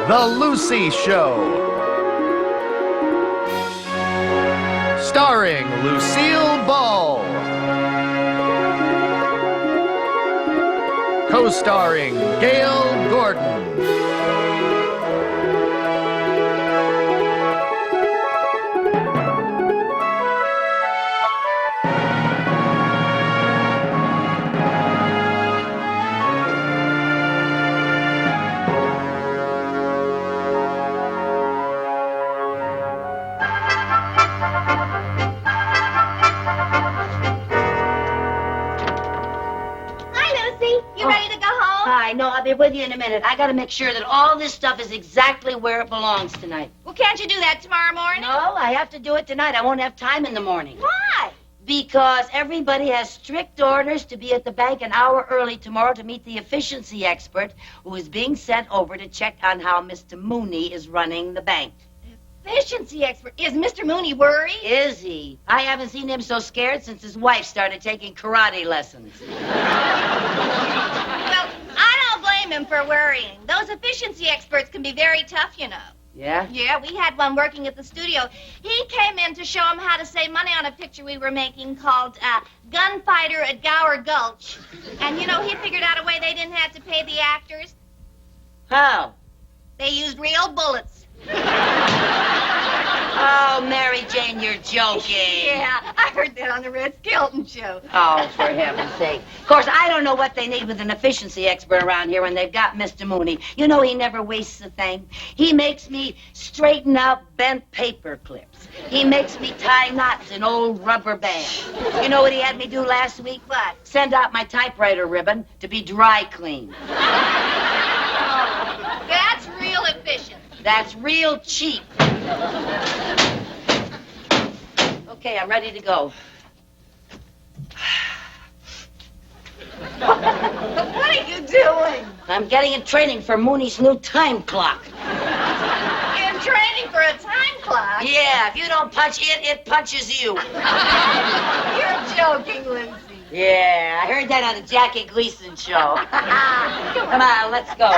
The Lucy Show. Starring Lucille Ball. Co-starring Gail Gordon. No, I'll be with you in a minute. I gotta make sure that all this stuff is exactly where it belongs tonight. Well, can't you do that tomorrow morning? No, I have to do it tonight. I won't have time in the morning. Why? Because everybody has strict orders to be at the bank an hour early tomorrow to meet the efficiency expert who is being sent over to check on how Mr. Mooney is running the bank. Efficiency expert? Is Mr. Mooney worried? Is he? I haven't seen him so scared since his wife started taking karate lessons. Well, I don't blame him for worrying. Those efficiency experts can be very tough, you know. Yeah? Yeah, we had one working at the studio. He came in to show him how to save money on a picture we were making called Gunfighter at Gower Gulch. And, you know, he figured out a way they didn't have to pay the actors. How? They used real bullets. Oh, Mary Jane, you're joking. Yeah, I heard that on the Red Skelton show. Oh, for heaven's sake. Of course, I don't know what they need with an efficiency expert around here when they've got Mr. Mooney. You know he never wastes a thing. He makes me straighten out bent paper clips. He makes me tie knots in old rubber bands. You know what he had me do last week? What? Send out my typewriter ribbon to be dry cleaned. That's real efficient. That's real cheap. Okay, I'm ready to go. What are you doing? I'm getting in training for Mooney's new time clock. You're in training for a time clock? Yeah, if you don't punch it, it punches you. You're joking, Lucy. Yeah, I heard that on the Jackie Gleason show. Come on, let's go.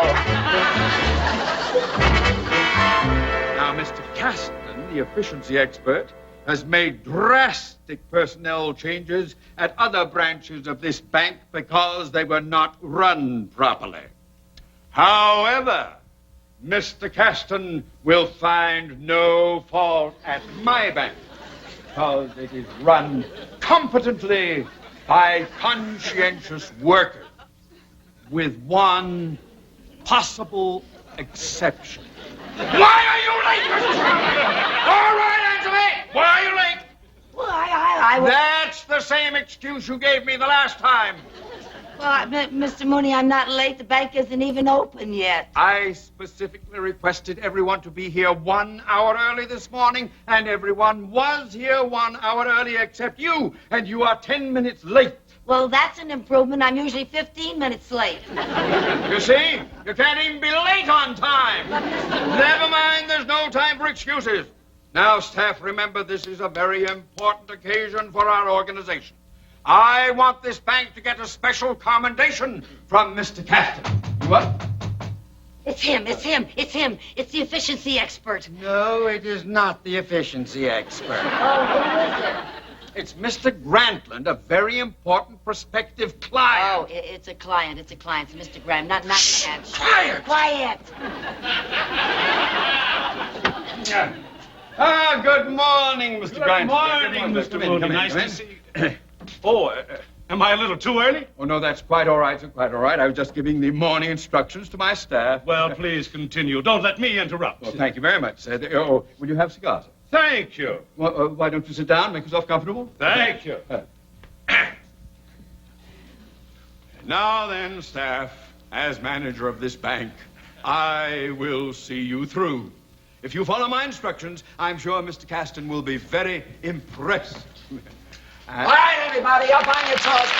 Now, Mr. Caston, the efficiency expert, has made drastic personnel changes at other branches of this bank because they were not run properly. However, Mr. Caston will find no fault at my bank because it is run competently by conscientious workers, with one possible exception. Why are you late, Mr. Sherman? All right, answer me. Why are you late? Well, I That's the same excuse you gave me the last time. Well, Mr. Mooney, I'm not late. The bank isn't even open yet. I specifically requested everyone to be here 1 hour early this morning, and everyone was here 1 hour early except you, and you are 10 minutes late. Well, that's an improvement. I'm usually 15 minutes late. You see? You can't even be late on time. Never mind, there's no time for excuses. Now, staff, remember this is a very important occasion for our organization. I want this bank to get a special commendation from Mr. Caston. You what? It's him. It's the efficiency expert. No, it is not the efficiency expert. Oh, who is it? It's Mr. Grantland, a very important prospective client. Oh, it's a client. It's Mr. Graham, not client. Quiet! Quiet. Good morning, Mr. Grantland. Good morning, Mr. Mooney. Nice to see you. Oh, am I a little too early? Oh, no, that's quite all right, sir, quite all right. I was just giving the morning instructions to my staff. Well, please continue. Don't let me interrupt. Well, thank you very much, sir. Oh, will you have cigars, sir? Thank you. Well, why don't you sit down, make yourself comfortable? Thank you. Now then, staff, as manager of this bank, I will see you through. If you follow my instructions, I'm sure Mr. Caston will be very impressed. All right, everybody, up on your toes.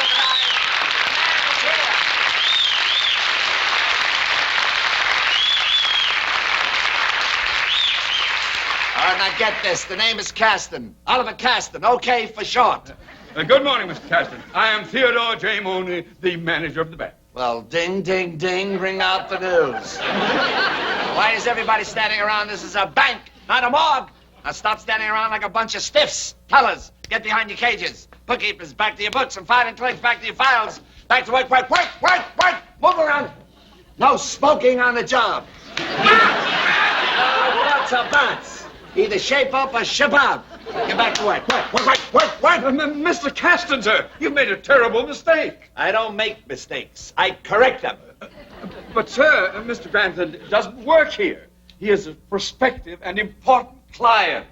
All right, now get this. The name is Caston. Oliver Caston, okay for short. Good morning, Mr. Caston. I am Theodore J. Mooney, the manager of the bank. Well, ding, ding, ding, ring out the news. Why is everybody standing around? This is a bank, not a morgue. Now stop standing around like a bunch of stiffs. Tellers, get behind your cages. Bookkeepers, back to your books. And filing clerks, back to your files. Back to work, work, work, work, work. Move around. No smoking on the job. What's a bounce? Either shape up or ship out. Get back to work. Work, work, work, work, work. Mr. Caston, sir, you've made a terrible mistake. I don't make mistakes. I correct them. But, sir, Mr. Grantham doesn't work here. He is a prospective and important client.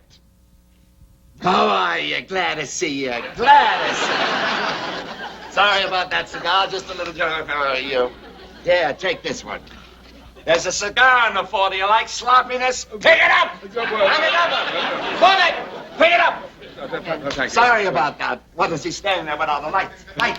How are you? Glad to see you. Glad to see you. Sorry about that cigar. Just a little joke. How are you? Yeah, take this one. There's a cigar in the fall. Do you like sloppiness? Pick it up! Pick it up! Pick it up! Sorry about that. What is he standing there without a light? Light!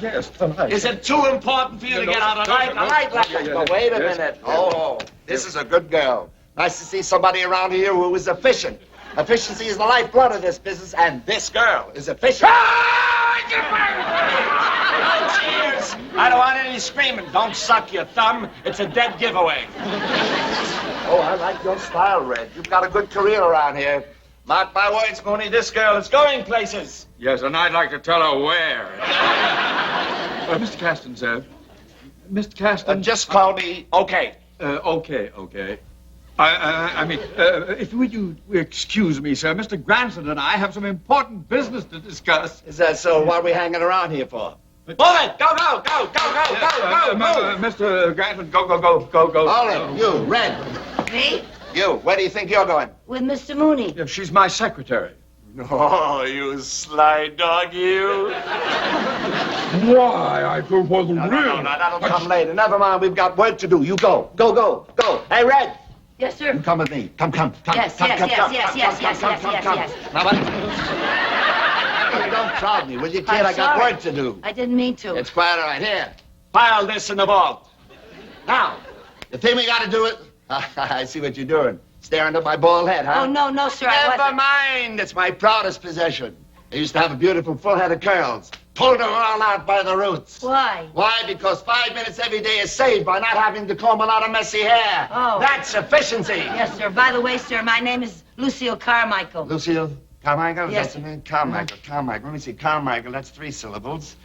Yes, the light. Is it too important for you to get out a light? A light. But wait a minute. Oh, this is a good girl. Nice to see somebody around here who is efficient. Efficiency is the lifeblood of this business, and this girl is efficient. Cheers! I don't want any screaming. Don't suck your thumb. It's a dead giveaway. Oh, I like your style, Red. You've got a good career around here. Mark my words, Mooney, this girl is going places. Yes, and I'd like to tell her where. Mr. Caston, sir. Mr. Caston. Just call me okay. Okay. I mean, if you excuse me, sir, Mr. Granson and I have some important business to discuss. Is that so? What are we hanging around here for? Move it! Go! Mr. Granson, go. All right, you, Red. Me? You, where do you think you're going? With Mr. Mooney. Yeah, she's my secretary. Oh, you sly dog, you. Why, I go for the No, that'll come later. Never mind, we've got work to do. You go. Hey, Red. Yes, sir. You come with me. Come. Yes. Now, what? Hey, don't crowd me, will you, kid? I'm I got sorry. work to do. I didn't mean to. It's quite all right. Here, file this in the vault. Now, the thing we got to do it. I see what you're doing. Staring at my bald head, huh? Oh, no, sir. I Never wasn't. mind. It's my proudest possession. I used to have a beautiful full head of curls. Pulled them all out by the roots. Why? Why? Because 5 minutes every day is saved by not having to comb a lot of messy hair. Oh. That's efficiency. Yes, sir. By the way, sir, my name is Lucille Carmichael. Lucille Carmichael? Yes, That's the name? Carmichael. Let me see. Carmichael, that's 3 syllables.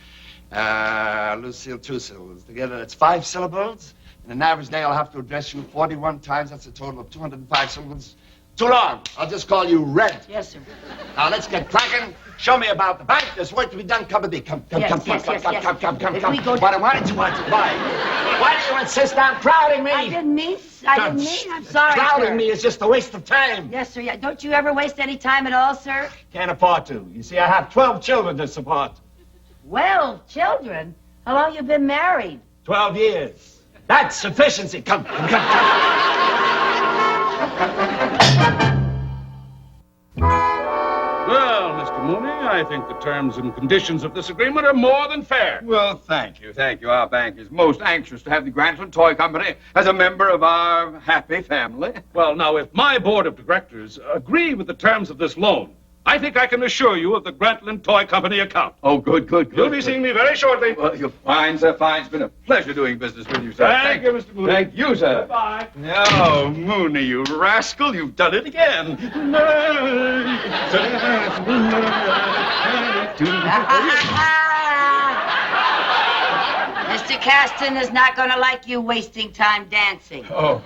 Lucille, 2 syllables. Together, that's 5 syllables. In an average day, I'll have to address you 41 times. That's a total of 205 syllables. Too long. I'll just call you Red. Yes, sir. Now, let's get cracking. Show me about the bank. There's work to be done. Come with me. Come. Yes. Come. If we go Why did you want to? Why do you insist on crowding me? I didn't mean. I'm sorry, Crowding sir. me is just a waste of time. Yes, sir. Yeah. Don't you ever waste any time at all, sir? Can't afford to. You see, I have 12 children to support. Well, children. How long you been married? 12 years. That's efficiency. Come. Well, Mr. Mooney, I think the terms and conditions of this agreement are more than fair. Well, thank you. Our bank is most anxious to have the Granson Toy Company as a member of our happy family. Well, now, if my board of directors agree with the terms of this loan, I think I can assure you of the Grantland Toy Company account. Oh, good. You'll be seeing me very shortly. Well, you're fine, sir, fine. It's been a pleasure doing business with you, sir. Thank you, Mr. Mooney. Thank you, sir. Goodbye. Oh, Mooney, you rascal, you've done it again. Mr. Caston is not going to like you wasting time dancing. Oh,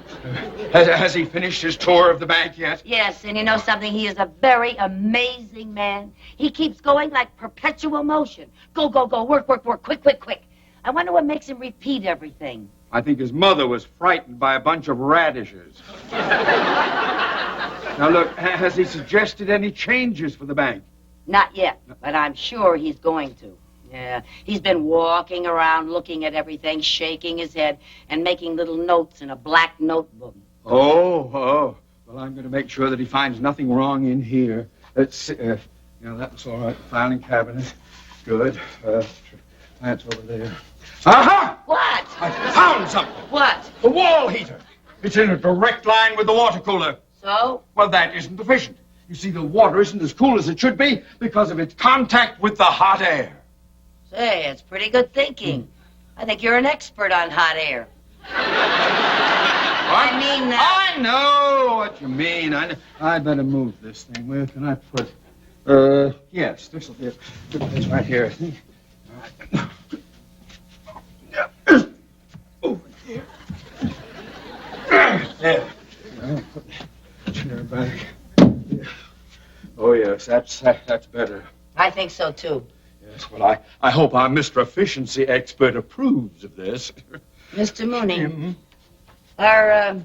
has he finished his tour of the bank yet? Yes, and you know something? He is a very amazing man. He keeps going like perpetual motion. Go, work, quick. I wonder what makes him repeat everything. I think his mother was frightened by a bunch of radishes. Now, look, has he suggested any changes for the bank? Not yet, but I'm sure he's going to. Yeah, he's been walking around looking at everything, shaking his head, and making little notes in a black notebook. Oh. Well, I'm going to make sure that he finds nothing wrong in here. That's all right. Filing cabinet. Good. That's over there. Aha! What? I found something. What? The wall heater. It's in a direct line with the water cooler. So? Well, that isn't efficient. You see, the water isn't as cool as it should be because of its contact with the hot air. Say, it's pretty good thinking. I think you're an expert on hot air. I mean, I know what you mean. I better move this thing. Where can I put? Yes, this will be a good place right here. All right. Over here. There. Put the chair back. Oh yes, that's better. I think so too. Yes, well, I hope our Mr. Efficiency expert approves of this. Mr. Mooney, Mhm. are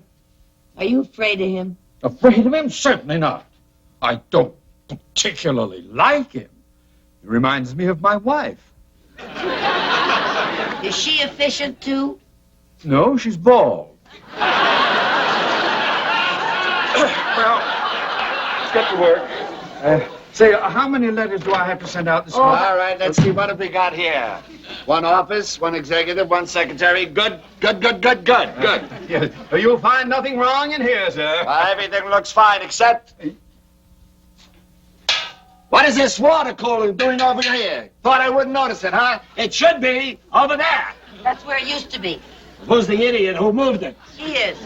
you afraid of him? Afraid of him? Certainly not. I don't particularly like him. He reminds me of my wife. Is she efficient too? No, she's bald. Well, let's get to work. Say, how many letters do I have to send out this morning? All right, let's see. What have we got here? One office, one executive, one secretary. Good. Yes. You'll find nothing wrong in here, sir. Everything looks fine, except... What is this water cooler doing over here? Thought I wouldn't notice it, huh? It should be over there. That's where it used to be. Who's the idiot who moved it? She is.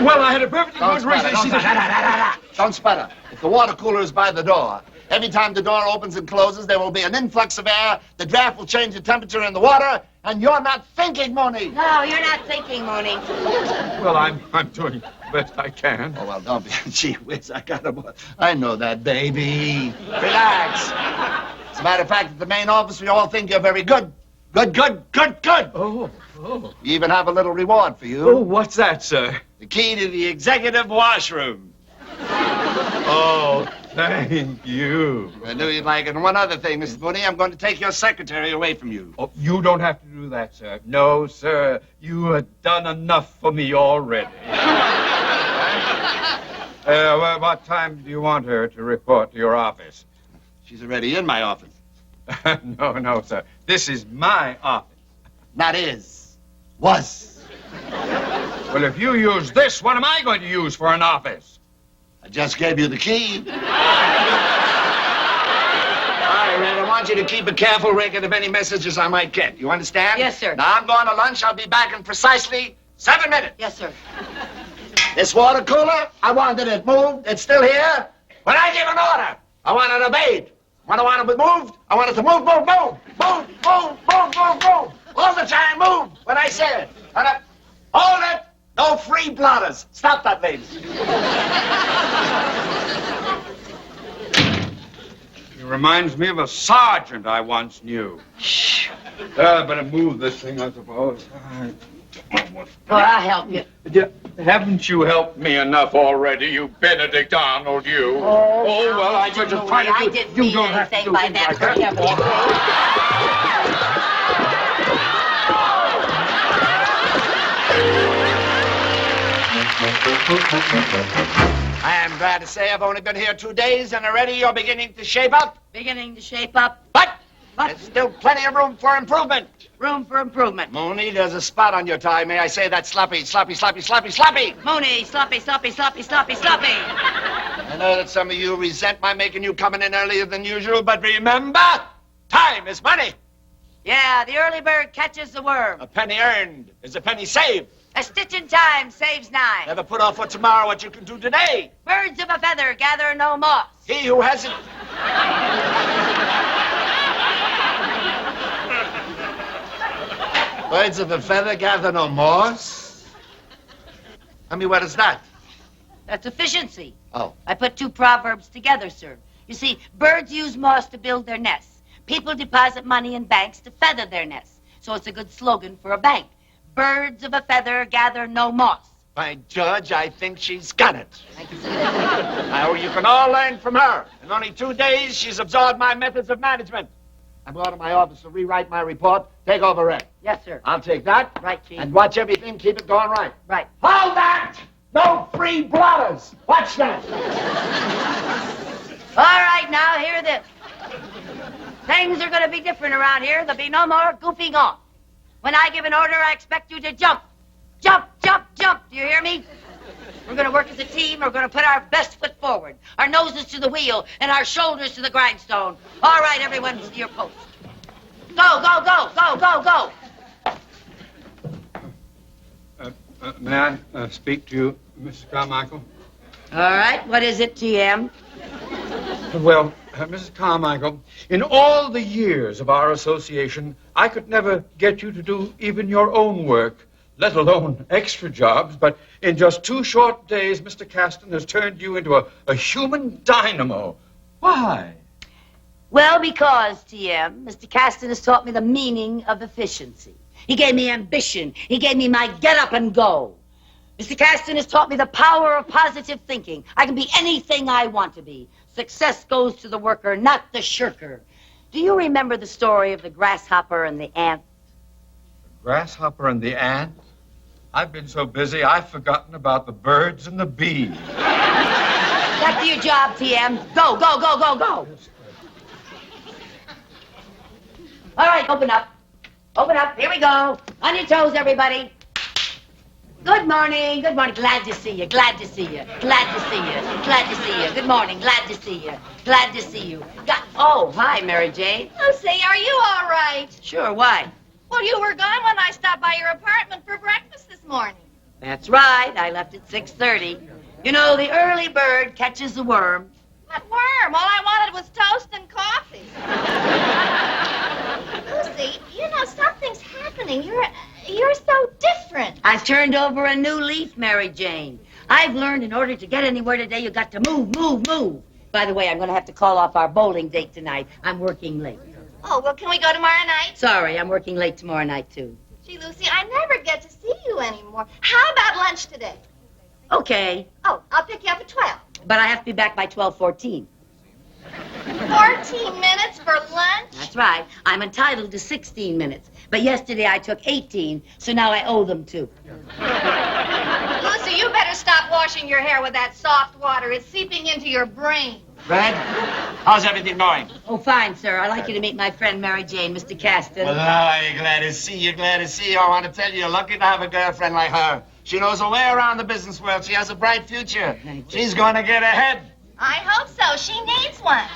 Well, I had a perfectly good reason. Don't sputter. If the water cooler is by the door, every time the door opens and closes, there will be an influx of air. The draft will change the temperature in the water, and you're not thinking, Mooney. No, you're not thinking, Mooney. Well, I'm doing the best I can. Oh, well, don't be. Gee whiz, I know that, baby. Relax. As a matter of fact, at the main office, we all think you're very good. Good. Oh. We even have a little reward for you. Oh, what's that, sir? The key to the executive washroom. Oh, thank you. I knew you'd like it. And one other thing, Mrs. Mooney, I'm going to take your secretary away from you. Oh, you don't have to do that, sir. No, sir. You have done enough for me already. Well, what time do you want her to report to your office? She's already in my office. No, sir. This is my office. Not is. Was. Well, if you use this, what am I going to use for an office? I just gave you the key. All right, Red, I want you to keep a careful record of any messages I might get. You understand? Yes, sir. Now, I'm going to lunch. I'll be back in precisely 7 minutes. Yes, sir. This water cooler, I wanted it moved. It's still here. When I give an order, I want it obeyed. When I want it moved, I want it to move. All the time, move when I say it. Hold it. No free blotters. Stop that, ladies. He reminds me of a sergeant I once knew. Shh. I better move this thing, I suppose. Well, I'll help you. Haven't you helped me enough already, you Benedict Arnold, you? Oh, well, I Mr. just Mooney, try to do... I didn't You mean don't have to anything do by things that, like for heaven's I am glad to say I've only been here 2 days, and already you're beginning to shape up. Beginning to shape up. But there's still plenty of room for improvement. Room for improvement. Mooney, there's a spot on your tie. May I say that sloppy? Mooney, sloppy. I know that some of you resent my making you coming in earlier than usual, but remember, time is money. Yeah, the early bird catches the worm. A penny earned is a penny saved. A stitch in time saves 9. Never put off for tomorrow what you can do today. Birds of a feather gather no moss. He who hasn't... Birds of a feather gather no moss? I mean, what is that? That's efficiency. Oh. I put 2 proverbs together, sir. You see, birds use moss to build their nests. People deposit money in banks to feather their nests. So it's a good slogan for a bank. Birds of a feather gather no moss. By George, I think she's got it. Thank you, sir. Now, you can all learn from her. In only 2 days, she's absorbed my methods of management. I'm going to my office to rewrite my report. Take over, Red. Yes, sir. I'll take that. Right, Chief. And watch everything. Keep it going right. Right. Hold that! No free blotters. Watch that. All right, now, hear this. Things are going to be different around here. There'll be no more goofing off. When I give an order, I expect you to jump. Jump. Do you hear me? We're going to work as a team. We're going to put our best foot forward. Our noses to the wheel and our shoulders to the grindstone. All right, everyone, to your post. Go. May I speak to you, Mrs. Carmichael? All right, what is it, TM? Well, Mrs. Carmichael, in all the years of our association, I could never get you to do even your own work, let alone extra jobs. But in just 2 short days, Mr. Caston has turned you into a human dynamo. Why? Well, because, TM, Mr. Caston has taught me the meaning of efficiency. He gave me ambition. He gave me my get up and go. Mr. Caston has taught me the power of positive thinking. I can be anything I want to be. Success goes to the worker, not the shirker. Do you remember the story of the grasshopper and the ant? The grasshopper and the ant? I've been so busy, I've forgotten about the birds and the bees. Back to your job, TM. Go, go, go, go, go. All right, open up. Open up. Here we go. On your toes, everybody. Good morning. Good morning. Glad to see you. Glad to see you. Glad to see you. Glad to see you. Good morning. Glad to see you. Glad to see you. Oh, hi, Mary Jane. Oh, say, are you all right? Sure, why? Well, you were gone when I stopped by your apartment for breakfast this morning. That's right. I left at 6:30. You know, the early bird catches the worm. What worm? All I wanted was toast and coffee. Lucy, you know, something's happening. You're so different. I've turned over a new leaf, Mary Jane. I've learned in order to get anywhere today, you've got to move, move, move. By the way, I'm going to have to call off our bowling date tonight. I'm working late. Oh, well, can we go tomorrow night? Sorry, I'm working late tomorrow night, too. Gee, Lucy, I never get to see you anymore. How about lunch today? Okay, Oh, I'll pick you up at 12. but I have to be back by 12:14. 14 minutes for lunch? That's right. I'm entitled to 16 minutes. But yesterday I took 18, so now I owe them 2. Lucy, you better stop washing your hair with that soft water. It's seeping into your brain. Red, how's everything going? Oh, fine, sir. I'd like you to meet my friend Mary Jane, Mr. Caston. Well, I'm glad to see you, glad to see you. I want to tell you, you're lucky to have a girlfriend like her. She knows her way around the business world. She has a bright future. Thank you. She's going to get ahead. I hope so. She needs one.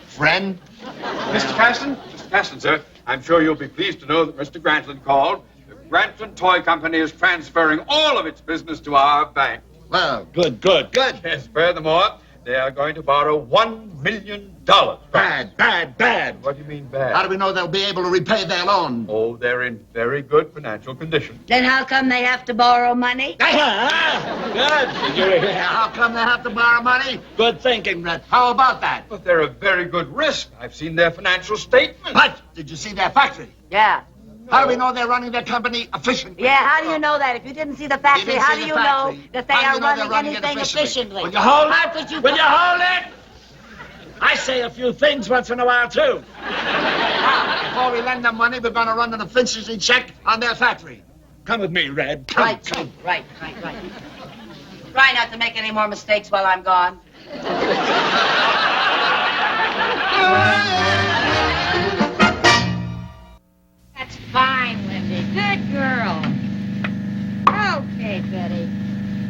Friend? Mr. Caston? Mr. Caston, sir, I'm sure you'll be pleased to know that Mr. Grantland called. The Grantland Toy Company is transferring all of its business to our bank. Well, good, good, good. Yes, furthermore, they are going to borrow $1 million. Bad, bad, bad. What do you mean bad? How do we know they'll be able to repay their loan? Oh, they're in very good financial condition. Then how come they have to borrow money? Good. How come they have to borrow money? Good thinking, Red. How about that? But they're a very good risk. I've seen their financial statements. But did you see their factory? Yeah. How do we know they're running their company efficiently? Yeah, how do you know that? If you didn't see the factory, didn't how see do the you factory. know that they How do are you know they're running running it anything efficiently? efficiently? Will you hold How it? could you... Will you hold it? I say a few things once in a while, too. Now, before we lend them money, we're going to run an efficiency check on their factory. Come with me, Red. Come, Right, come. right. Try not to make any more mistakes while I'm gone. That's fine, Lindy. Good girl. Okay, Betty.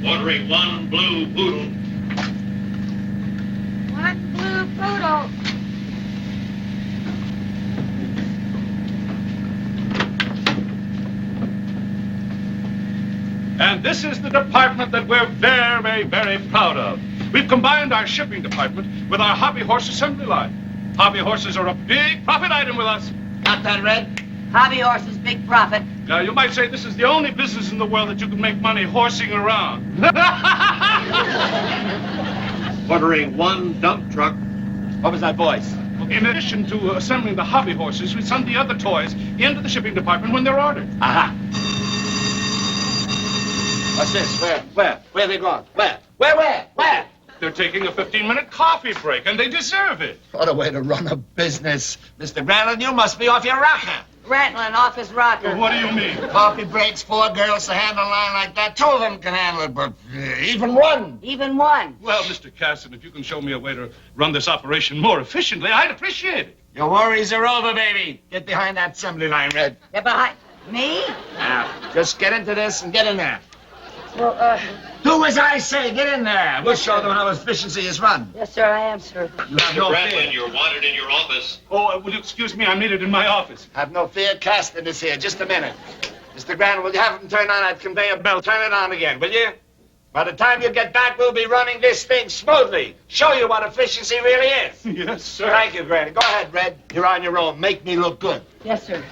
Ordering 1 blue poodle. 1 blue poodle. And this is the department that we're very, very proud of. We've combined our shipping department with our hobby horse assembly line. Hobby horses are a big profit item with us. Got that, Red? Hobby horses, big profit. Now, you might say this is the only business in the world that you can make money horsing around. Ordering 1 dump truck. What was that voice? In addition to assembling the hobby horses, we send the other toys into the shipping department when they're ordered. Aha. What's this? Where? Where are they going? Where? Where? They're taking a 15-minute coffee break, and they deserve it. What a way to run a business. Mr. Grantland, you must be off your rocker. Rattling off his rocker. What do you mean? Coffee breaks, 4 girls to handle a line like that. 2 of them can handle it, but even one. Even one. Well, Mr. Caston, if you can show me a way to run this operation more efficiently, I'd appreciate it. Your worries are over, baby. Get behind that assembly line, Red. They're behind... Me? Now, just get into this and get in there. Well, Do as I say. Get in there. We'll show them how efficiency is run. yes, sir, I am, sir. You have no Bradley, fear. you're wanted in your office. Oh, will you excuse me? I'm needed in my office. Have no fear. Caston is here. Just a minute. Mr. Grant, will you have him turn on that conveyor belt? Turn it on again, will you? By the time you get back, we'll be running this thing smoothly. Show you what efficiency really is. Yes, sir. Thank you, Grant. Go ahead, Red. You're on your own. Make me look good. Yes, sir.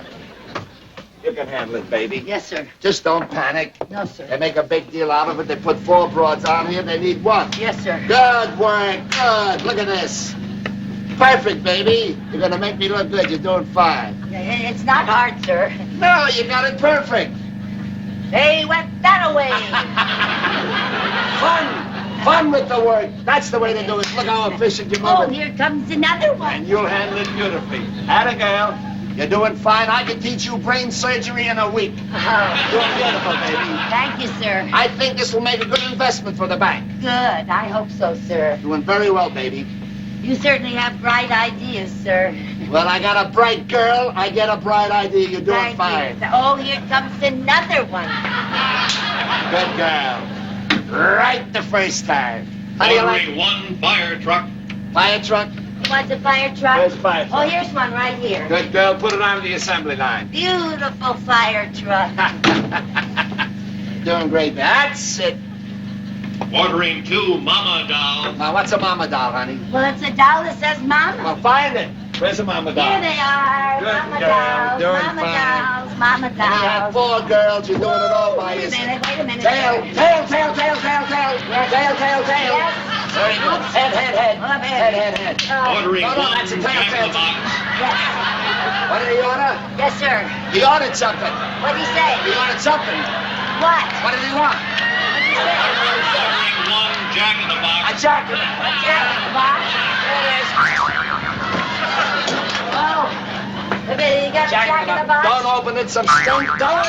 You can handle it, baby. Yes, sir. Just don't panic. No, They sir. make a big deal out of it. They put 4 broads on here. They need 1. Yes, sir. Good work. Good. Look at this. Perfect, baby. You're going to make me look good. You're doing fine. It's not hard, sir. No, you got it perfect. They went that away. Fun with the work. That's the way to do it. Look how efficient you're Oh, moving. here comes another one. And you'll handle it beautifully. Atta girl. You're doing fine. I can teach you brain surgery in a week. Oh, Doing beautiful, baby. thank you, sir. I think this will make a good investment for the bank. Good. I hope so, sir. Doing very well, baby. You certainly have bright ideas, sir. Well, I got a bright girl. I get a bright idea. You're doing Thank fine. you. Oh, here comes another one. Good girl. Right the first time. How do you like Ordering 1 fire truck. fire truck? What's a fire truck? Where's the fire truck? Oh, here's one right here. Good girl. Put it on the assembly line. Beautiful fire truck. Doing great. That's it. Ordering 2 mama dolls. Now, what's a mama doll, honey? Well, it's a doll that says mama. Well, find it. Where's a mama doll? Here they are. Good Mama girl, dolls, doing mama fine. dolls, mama You had dolls. 4 girls. You're doing it all by Wait a yourself. minute, wait a minute. Tail, sir. tail, tail, tail, tail, tail. Yes. Tail. Yes. Very good. Head. Up ahead. Head. Oh, Ordering No, 1 that's a tail, jack in tail. the box. yes. What did he order? Yes, sir. He ordered something. What'd he say? He ordered something. What? What did he want? What'd he say? Ordering 1 jack in the A box. jacket. Jack in the box. There it is. Oh. Wait a minute, you got a jack in the box? Don't open it. Some stink. Don't.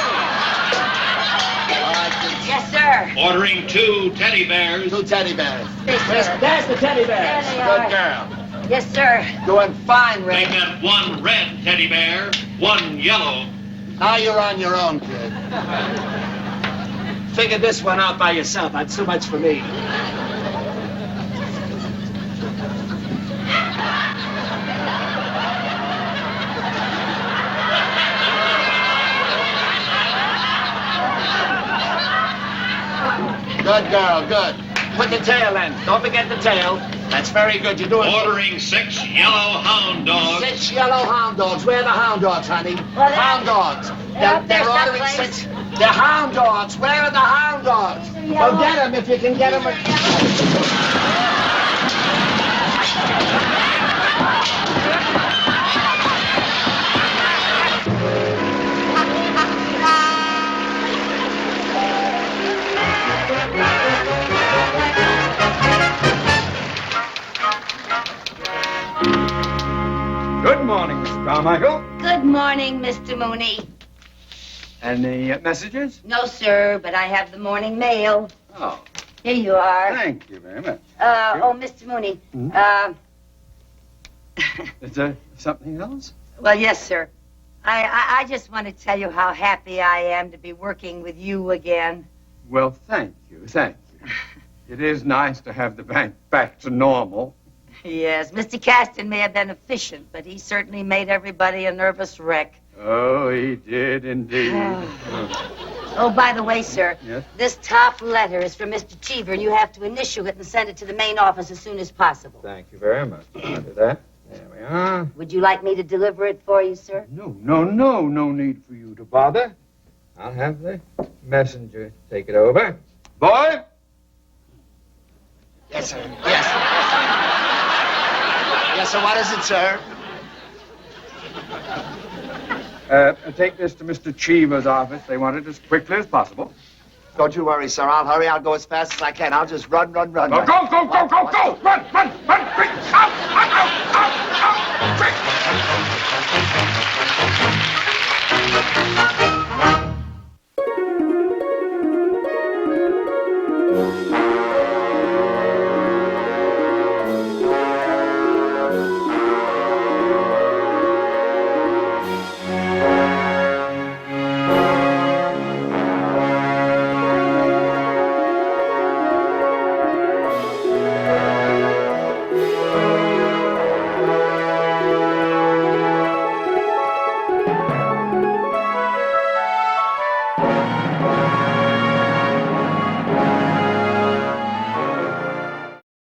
Yes, sir. Ordering 2 teddy bears. 2 teddy bears. Yes, sir. There's the teddy bears. There they Good are. girl. Yes, sir. Doing fine, They Ray. get 1 red teddy bear, 1 yellow. Now you're on your own, kid. Figure this one out by yourself. That's too much for me. Good girl, good. Put the tail in. Don't forget the tail. That's very good. You're doing Ordering 6 yellow hound dogs. 6 yellow hound dogs. Where are the hound dogs, honey? Well, they're- Hound dogs. they're up there ordering someplace. 6. They're hound dogs. Where are the hound dogs? These are Go yellow. get them if you can get them. Good morning, Mr. Carmichael. Good morning, Mr. Mooney. Any messages? No, sir, but I have the morning mail. Oh, Here you are. thank you very much. Oh, Mr. Mooney. Is there something else? Well, yes, sir. I just want to tell you how happy I am to be working with you again. Well, thank you. It is nice to have the bank back to normal. Yes, Mr. Caston may have been efficient, but he certainly made everybody a nervous wreck. Oh, he did indeed. Oh, by the way, sir, Yes? this top letter is from Mr. Cheever, and you have to initial it and send it to the main office as soon as possible. Thank you very much. I'll do that. There we are. Would you like me to deliver it for you, sir? No need for you to bother. I'll have the messenger take it over. Boy, Yes, sir. Yes. Yes, sir. What is it, sir? take this to Mr. Cheever's office. They want it as quickly as possible. Don't you worry, sir. I'll hurry. I'll go as fast as I can. I'll just run. Go! Run! Quick! Out! Quick!